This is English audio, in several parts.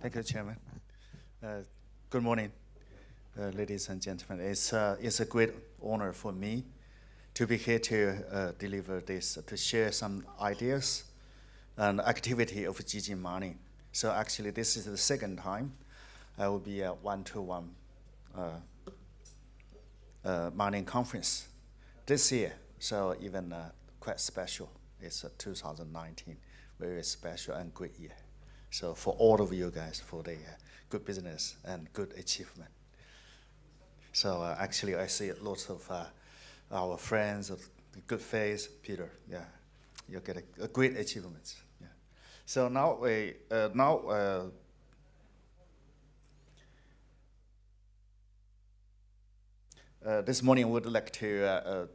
Thank you, Chairman. Good morning, ladies and gentlemen. It's a great honor for me to be here to deliver this, to share some ideas and activity of Zijin mining. So actually, this is the second time I will be at one-to-one mining conference this year. So even quite special. It's 2019, very special and great year. So for all of you guys, for the good business and good achievement. So actually, I see lots of our friends of good faith, Peter. Yeah, you get a great achievements. Yeah. So now this morning, we would like to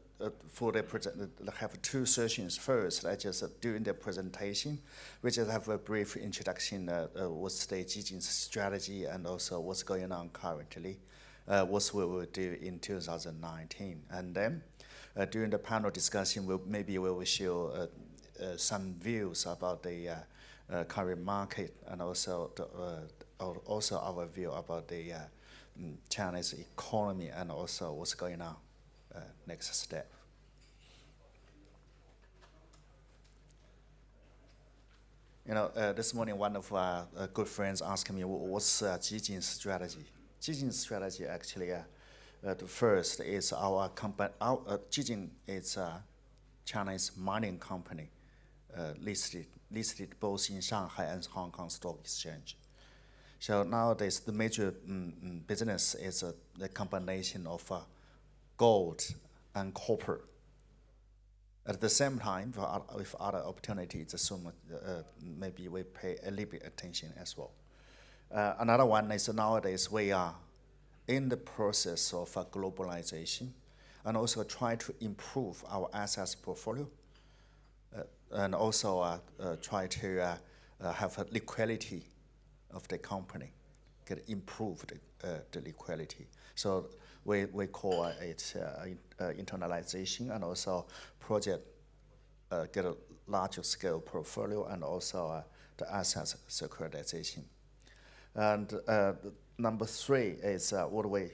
have two sessions. First, I just during the presentation, we just have a brief introduction. What's the Zijin's strategy and also what's going on currently, what we will do in 2019, and then during the panel discussion, we will show some views about the current market and also our view about the Chinese economy and also what's going on. Next step. This morning one of our good friends asked me what's Zijin's strategy. Zijin's strategy actually, the first is our company. Zijin is a Chinese mining company, listed both in Shanghai and Hong Kong Stock Exchange. So nowadays the major business is the combination of gold and copper. At the same time, with other opportunities, so maybe we pay a little bit attention as well. Another one is nowadays we are in the process of globalization and also try to improve our assets portfolio and also try to have a liquidity of the company, get improved the liquidity. So we call it internalization and also project get a larger scale portfolio and also the assets securitization. And number three is what we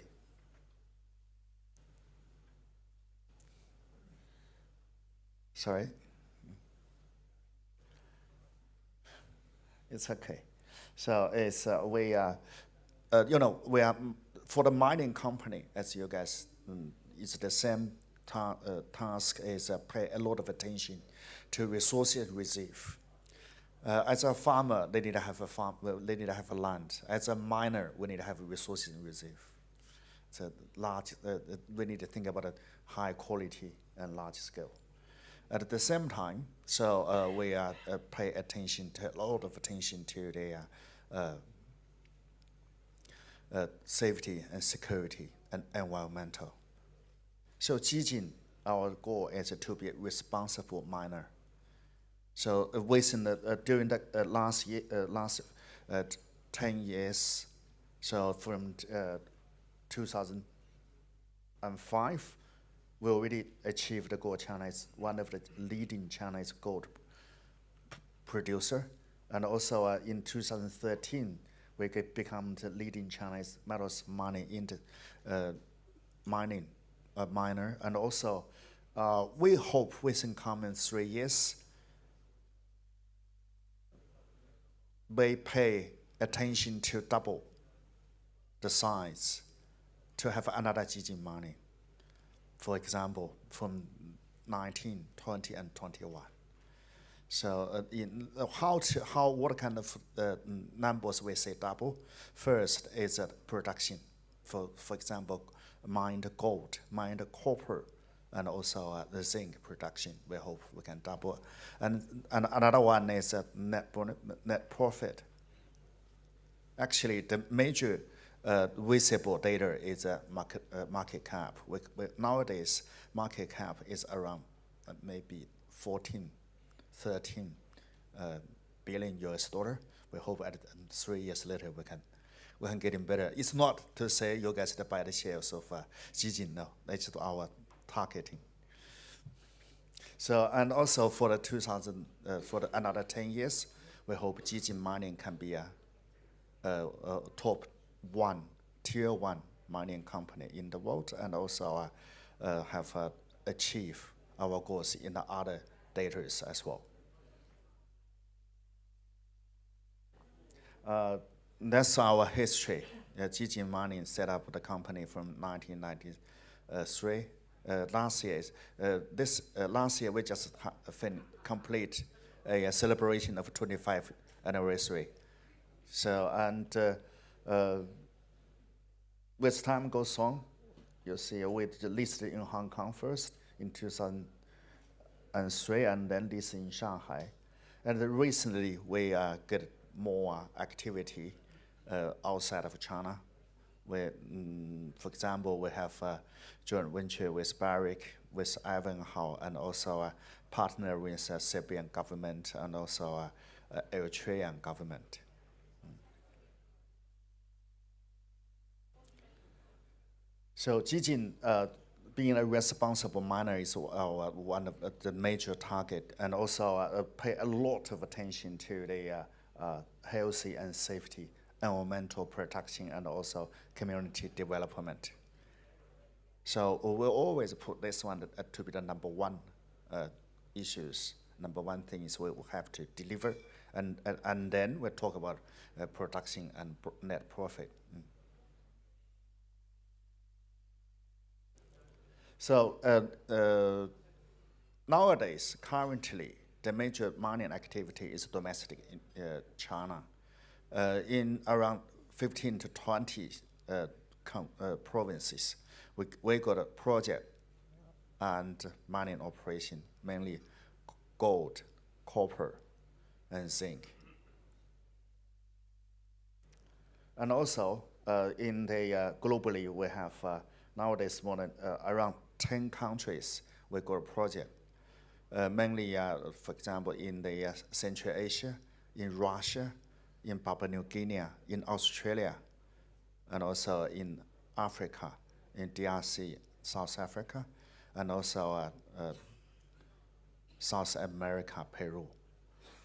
sorry. It's okay. So it's we are for the mining company, as you guys, it's the same task is pay a lot of attention to resources reserve. As a farmer, they need to have a farm. They need to have a land. As a miner, we need to have resources in reserve. It's a large. We need to think about a high quality and large scale. At the same time, so we pay attention to a lot of attention to the safety and security and environmental. So Zijin, our goal is to be a responsible miner. So during the last 10 years, so from 2005, we already achieved the gold. China is one of the leading Chinese gold producer, and also in 2013. We could become the leading Chinese metals mining miner, and also we hope within coming 3 years we pay attention to double the size to have another Zijin mining. For example, from 19, 20, and 21. So what kind of numbers we say double? First is production. For example, mined gold, mined copper, and also the zinc production. We hope we can double. And another one is net profit. Actually, the major visible data is market cap. Nowadays, market cap is around maybe 13 billion US dollar. We hope at 3 years later we can get in better. It's not to say you guys to buy the shares of Zijin. No, that's our targeting. So and also for the another 10 years, we hope Zijin mining can be top one, tier one mining company in the world, and also have achieved our goals in the other data as well. That's our history. Zijin Mining set up the company from 1993. Last year we just complete a celebration of 25th anniversary. So with time goes on, you see we listed in Hong Kong first in 2003, and then listed in Shanghai. And recently we get more activity outside of China. For example, we have a joint venture with Barrick, with Ivanhoe, and also a partner with Serbian government and also Eritrean government. So Zijin, being a responsible miner, is one of the major target, and also pay a lot of attention to the healthy and safety, environmental protection, and also community development. So we'll always put this one to be the number one issues. Number one thing is we will have to deliver, and then we'll talk about production and net profit. So nowadays, currently, the major mining activity is domestic in China. In around 15 to 20 provinces, we got a project and mining operation, mainly gold, copper, and zinc. And also, in the globally, we have nowadays more than around 10 countries we got a project. Mainly, for example, in the Central Asia, in Russia, in Papua New Guinea, in Australia, and also in Africa, in DRC, South Africa, and also South America, Peru.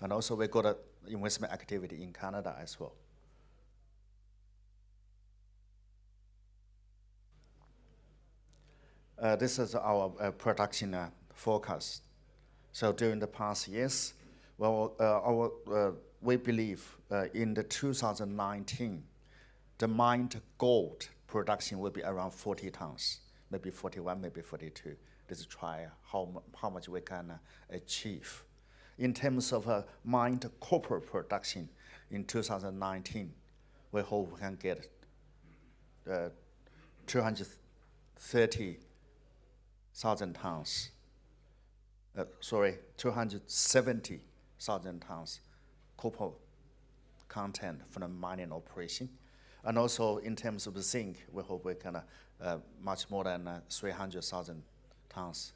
And also we got investment activity in Canada as well. This is our production forecast. So during the past years, we believe in the 2019, the mined gold production will be around 40 tons, maybe 41, maybe 42. Let's try how much we can achieve. In terms of mined copper production in 2019, we hope we can get 270,000 tons copper content from the mining operation. And also in terms of zinc, we hope we can much more than 300,000 tons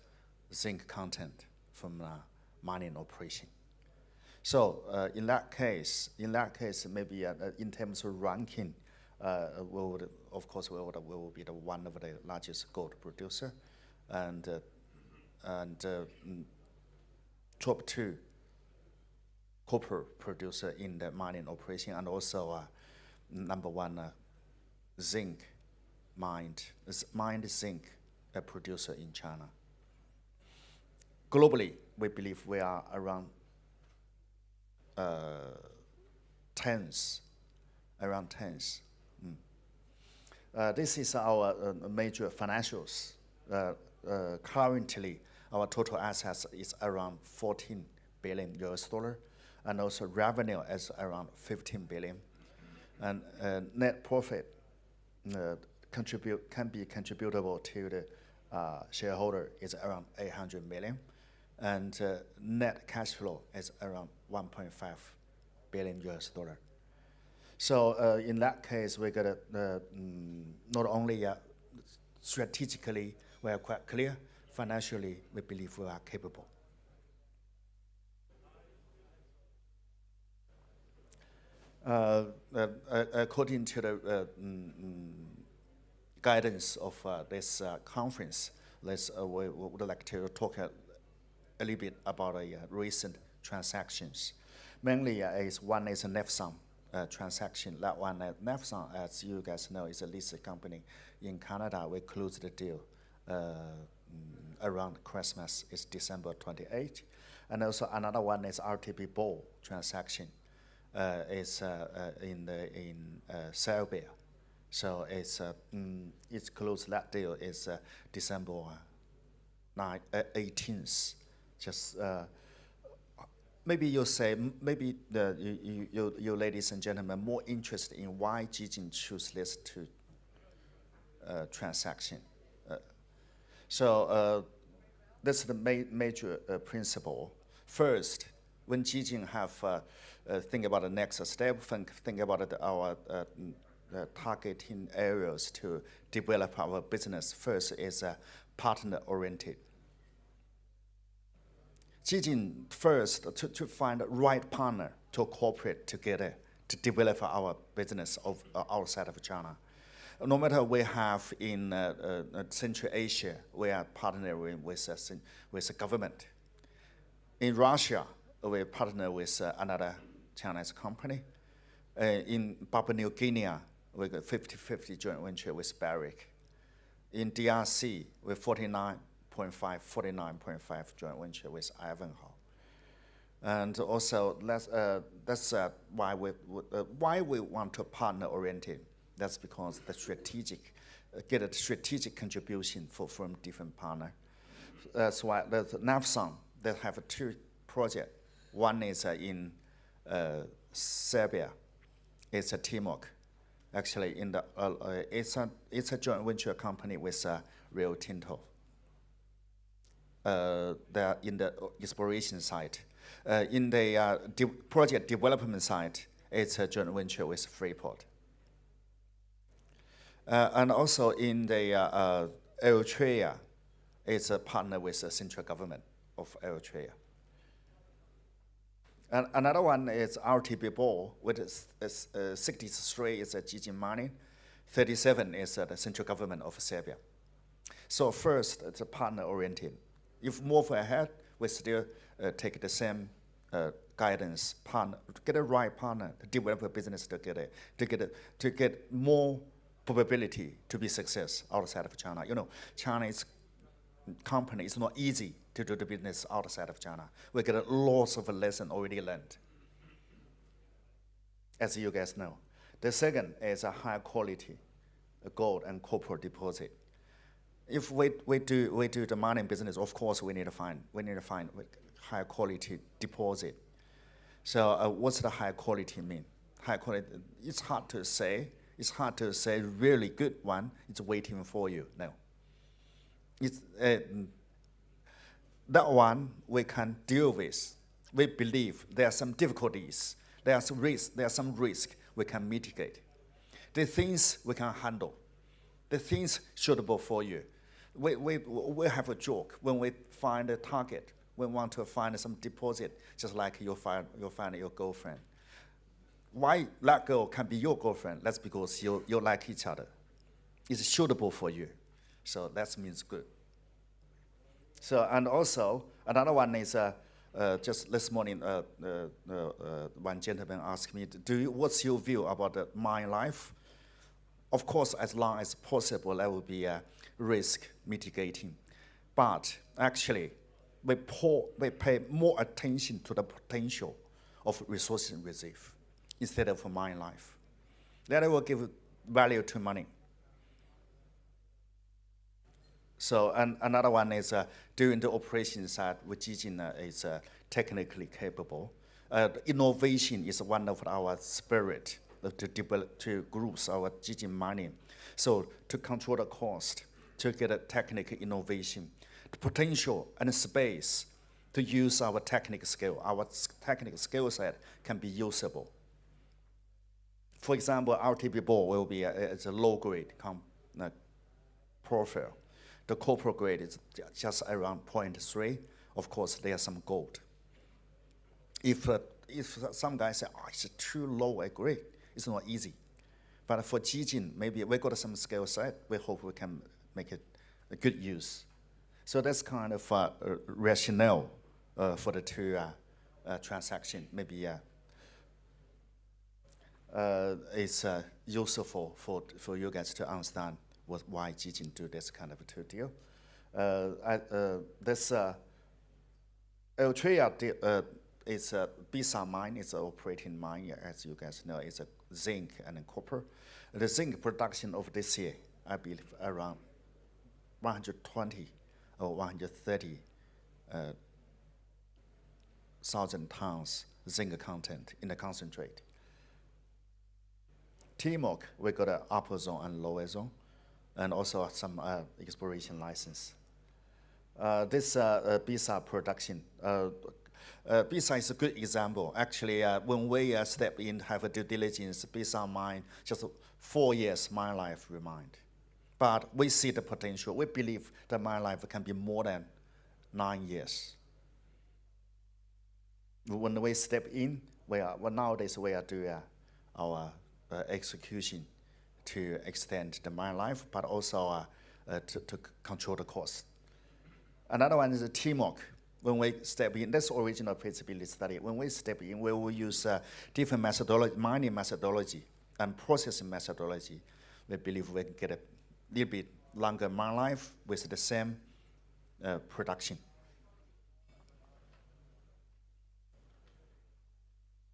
zinc content from mining operation. So in that case, maybe in terms of ranking, we will be the one of the largest gold producer, and top two copper producer in the mining operation, and also number one zinc mined zinc producer in China. Globally, we believe we are around tens. This is our major financials. Currently, our total assets is around $14 billion, and also revenue is around 15 billion, and net profit can be contributable to the shareholder is around 800 million, and net cash flow is around 1.5 billion. So in that case, we got not only strategically we are quite clear, financially we believe we are capable. According to the guidance of this conference, we would like to talk a little bit about recent transactions. Mainly, one is Nefsam, transaction. That one, Nafsan, as you guys know, is a listed company in Canada. We closed the deal around Christmas. It's December 28th. And also another one is RTP Ball transaction. It's in Serbia. So it's closed. That deal is December 18th. Just maybe you say, maybe you ladies and gentlemen more interested in why Zijin choose this two transaction. So that's the major principle. First, when Zijin have think about the next step, think about our targeting areas to develop our business. First is partner-oriented. Zijin first to find the right partner to cooperate together to develop our business outside of China. No matter we have in Central Asia, we are partnering with the government. In Russia, we partner with another Chinese company. In Papua New Guinea, we got 50-50 joint venture with Barrick. In DRC, we 49.5 joint venture with Ivanhoe. And also, that's why we want to partner oriented. That's because the strategic, get a strategic contribution from different partner. That's why the Nafsan, they have two projects. One is in Serbia. It's a Timok. Actually, in the it's a joint venture company with Rio Tinto. They're in the exploration site. In the project development site, it's a joint venture with Freeport. And also in the Eritrea, it's a partner with the central government of Eritrea. And another one is RTP Ball, with 63 is a Zijin Mining, 37 is the central government of Serbia. So first, it's a partner-oriented. If move ahead, we still take the same guidance, partner, get a right partner to develop a business together, to get more probability to be success outside of China. You know, Chinese company is not easy to do the business outside of China. We get lots of lessons already learned, as you guys know. The second is a high quality gold and copper deposit. If we do the mining business, of course we need to find high quality deposit. So what's the high quality mean? High quality, it's hard to say. It's hard to say really good one. It's waiting for you. No. It's that one we can deal with. We believe there are some difficulties. There are some risk we can mitigate. The things we can handle. The things suitable for you. We have a joke when we find a target. We want to find some deposit, just like you find your girlfriend. Why that girl can be your girlfriend? That's because you like each other. It's suitable for you. So that means good. So, and also, another one is, just this morning, one gentleman asked me, what's your view about the mine life? Of course, as long as possible, there will be a risk mitigating. But actually, we pay more attention to the potential of resource reserve instead of mine life. That will give value to money. So, and another one is during the operation side, which Zijin is technically capable. Innovation is one of our spirit to develop, to grow our Zijin mining. So to control the cost, to get a technical innovation, the potential and space to use our technical skill. Our technical skill set can be usable. For example, RTP ball will be it's a low grade profile. The copper grade is just around 0.3. Of course, there's some gold. If some guys say, oh, it's too low a grade, it's not easy. But for Zijin, maybe we got some skill set. We hope we can make it a good use. So that's kind of rationale for the two transaction. Maybe it's useful for you guys to understand why Zijin do this kind of a deal. This Eritrea is a Bisa mine. It's an operating mine, as you guys know. It's a zinc and a copper. The zinc production of this year, I believe, around 120 or 130 thousand tons zinc content in the concentrate. Timok, we got an upper zone and lower zone, and also some exploration license. This Bisa production, Bisa is a good example. Actually, when we step in, have a due diligence, Bisa mine, just 4 years mine life remained. But we see the potential. We believe the mine life can be more than 9 years. When we step in, nowadays we are doing our execution to extend the mine life, but also to control the cost. Another one is the Timok. When we step in, that's original feasibility study. When we step in, we will use different methodology, mining methodology and processing methodology. We believe we can get a little bit longer mine life with the same production.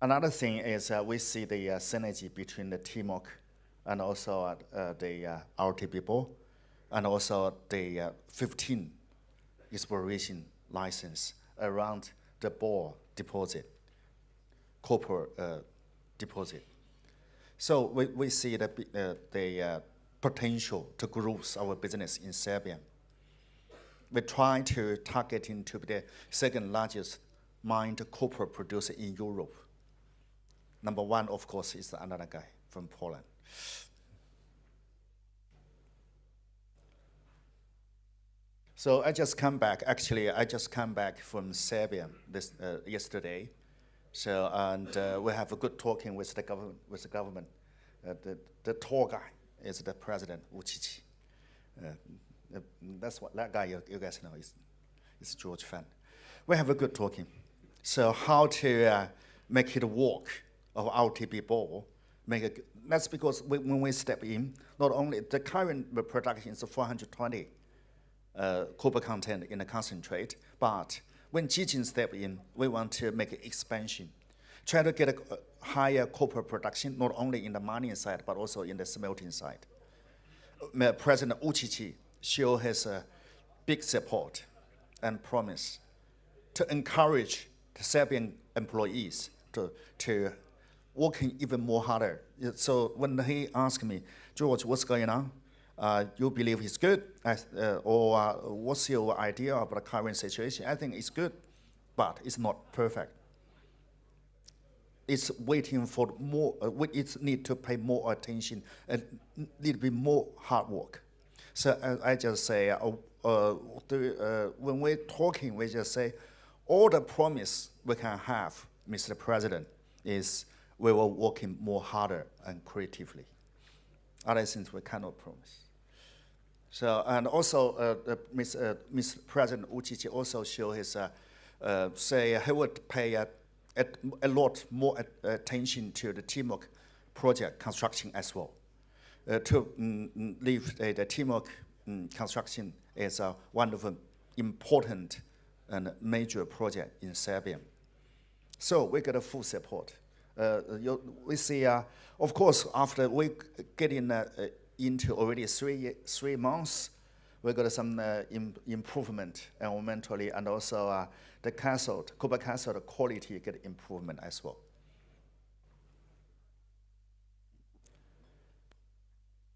Another thing is we see the synergy between the Timok and also the RTP bore, and also the 15 exploration license around the bore deposit, copper deposit. So we see the potential to grow our business in Serbia. We try to target into the second largest mined copper producer in Europe. Number one, of course, is another guy from Poland. So I just come back. Actually, I just come back from Serbia yesterday. So we have a good talking with the government. The tour guy is the president Vučić. That's what that guy you guys know is George Fang. We have a good talking. So how to make it work of RTP ball, that's because when we step in, not only the current production is 420 copper content in the concentrate, but when Zijin step in, we want to make an expansion, try to get a higher copper production, not only in the mining side, but also in the smelting side. President Vučić show his big support and promise to encourage the Serbian employees to working even more harder. So when he asked me, George, what's going on? You believe it's good? Or what's your idea of the current situation? I think it's good, but it's not perfect. It's waiting for more, it need to pay more attention and need to be more hard work. So I just say, when we're talking, we just say, all the promise we can have, Mr. President, is we will working more harder and creatively. Other things we cannot promise. So, and also, Mr. President Vučić also show his, say he would pay a lot more attention to the Timok project construction as well. To leave the Timok construction is one of the important and major project in Serbia. So we got a full support. We see, of course, after we get into already 3 months, we got some improvement environmentally, and also the cathode, copper cathode quality get improvement as well.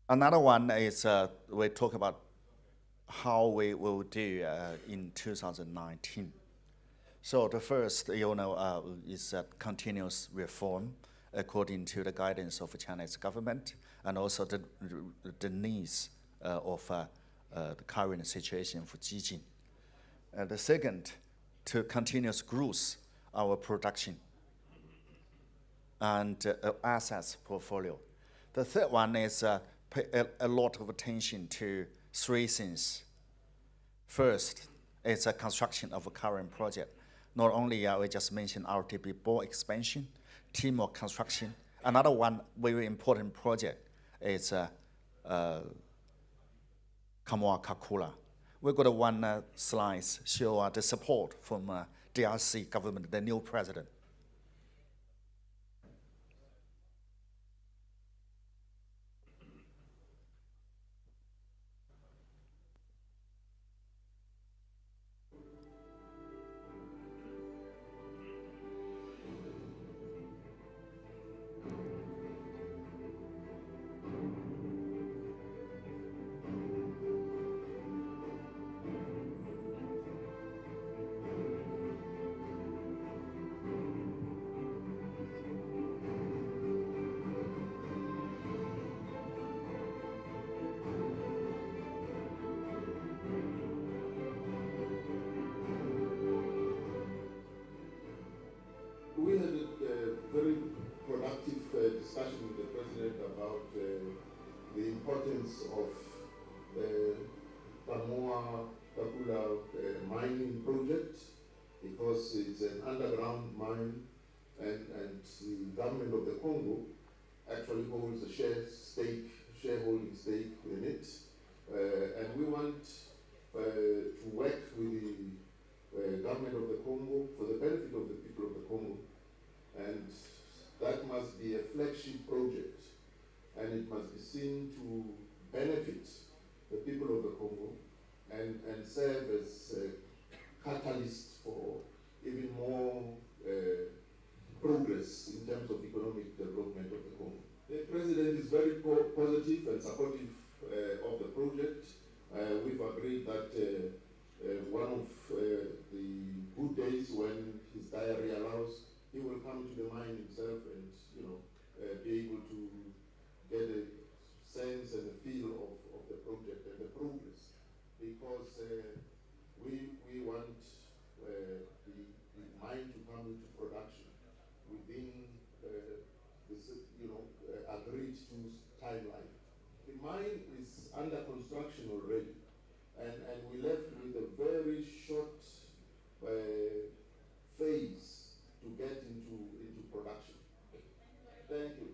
Another one is we talk about how we will do in 2019. So the first, is continuous reform according to the guidance of the Chinese government, and also the needs of the current situation for Zijin. The second, to continuous growth our production and assets portfolio. The third one is pay a lot of attention to 3 things. First, it's a construction of a current project. Not only we just mentioned RTP bore expansion, Timok construction, Another one very important project is Kamoa-Kakula. We got one slide show the support from DRC government, the new president. We had a very productive discussion with the President about the importance of Kamoa Kakula mining project, because it's an underground mine, and the government of the Congo actually holds a shareholding stake in it, and we want to work with the government of the Congo for the benefit of the people of the Congo, and that must be a flagship project, and it must be seen to benefit the people of the Congo and serve as a catalyst for even more progress in terms of economic development of the Congo. The President is very positive and supportive of the project. We've agreed that one of the good days when his diary allows, he will come to the mine himself and be able to get a sense and a feel of the project and the progress, because we want the mine to come into production within this agreed to timeline. The mine is under construction already, and we left with a very short phase to get into production. Thank you.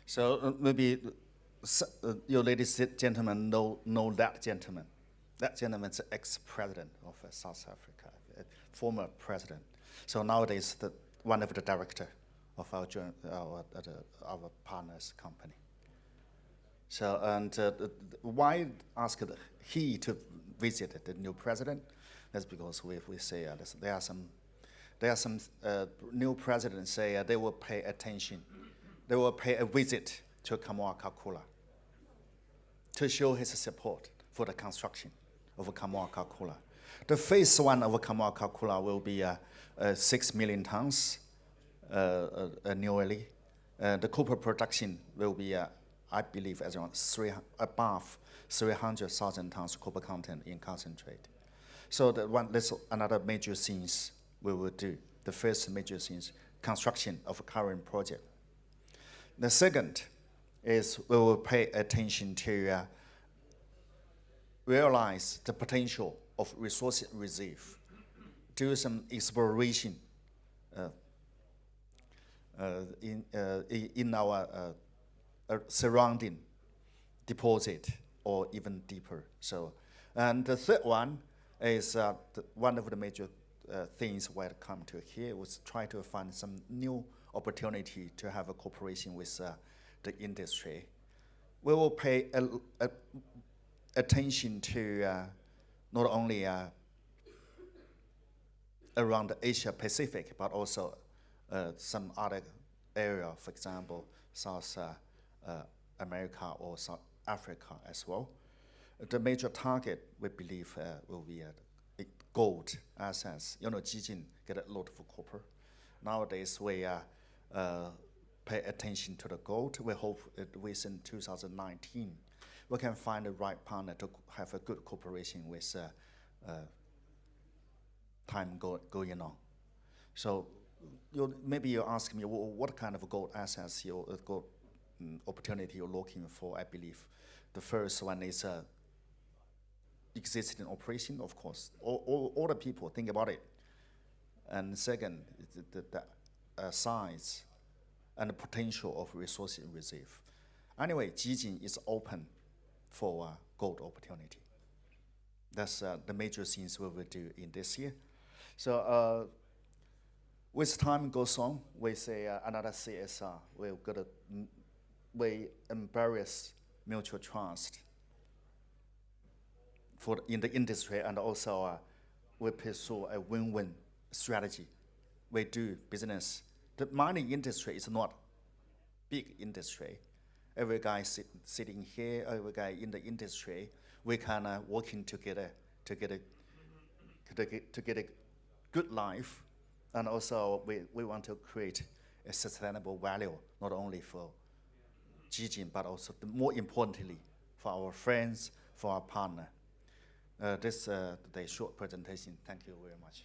So maybe you ladies and gentlemen know that gentleman. That gentleman is ex-president of South Africa, former president. So nowadays, one of the director of our partners company. So, and why asked he to visit the new president? That's because we say there are some new presidents say they will pay attention, they will pay a visit to Kamoa-Kakula to show his support for the construction of Kamoa-Kakula. The phase one of Kamoa-Kakula will be 6 million tons annually. The copper production will be, I believe, around above 300,000 tons copper content in concentrate. So that's another major things we will do. The first major things, construction of a current project. The second is we will pay attention to realize the potential of resource reserve, do some exploration in our surrounding deposit or even deeper. So, and the third one is one of the major things when it come to here was try to find some new opportunity to have a cooperation with the industry. We will pay attention to not only around Asia Pacific, but also some other area, for example, South America or South Africa as well. The major target, we believe, will be gold assets. Zijin get a lot of copper. Nowadays, we pay attention to the gold. We hope that within 2019, we can find the right partner to have a good cooperation with time going on. So maybe you ask me what kind of gold assets gold opportunity you're looking for. I believe the first one is existing operation, of course. All the people think about it. And second, is the size and the potential of resource reserve. Anyway, Zijin is open for gold opportunity. That's the major things we will do in this year. So with time goes on, we say another CSR. We embrace mutual trust in the industry, and also we pursue a win-win strategy. We do business. The mining industry is not big industry. Every guy sitting here, every guy in the industry, we can working together to get a good life, and also we want to create a sustainable value not only for Zijin but also more importantly for our friends, for our partner. This is the short presentation. Thank you very much.